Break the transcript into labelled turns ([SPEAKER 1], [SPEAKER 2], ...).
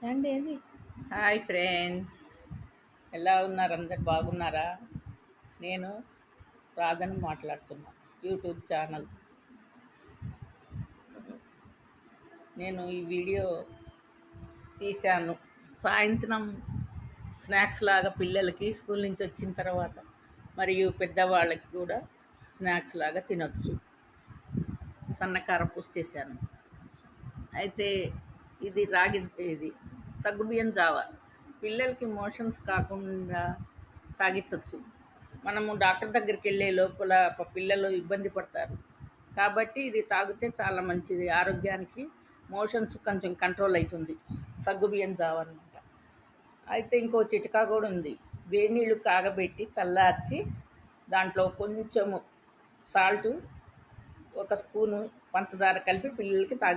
[SPEAKER 1] రండి ఏంది.
[SPEAKER 2] Hi friends, ఎలా ఉన్నారు? అందరు బాగున్నారా? నేను రాధని మాట్లాడుతున్నా. YouTube channel. నేను ఈ వీడియో తీశాను సాయంత్రం స్నాక్స్ లాగా పిల్లలకి స్కూల్ నుంచి వచ్చిన తర్వాత మరియు పెద్దవాళ్ళకి కూడా స్నాక్స్ లాగా తినొచ్చు. సన్నకార పూస చేశాను. అయితే ఇది సగ్గుబియ్యం జావ పిల్లలకి మోషన్స్ కాకుండా తాగించవచ్చు. మనము డాక్టర్ దగ్గరికి వెళ్ళే లోపల పిల్లలు ఇబ్బంది పడతారు కాబట్టి ఇది తాగితే చాలా మంచిది ఆరోగ్యానికి. మోషన్స్ కొంచెం కంట్రోల్ అవుతుంది సగ్గుబియ్యం జావ అనమాట. అయితే ఇంకో చిట్కా కూడా ఉంది. వేడి నీళ్ళు కాగబెట్టి చల్లార్చి దాంట్లో కొంచెము సాల్టు, ఒక స్పూను పంచదార కలిపి పిల్లలకి తాగి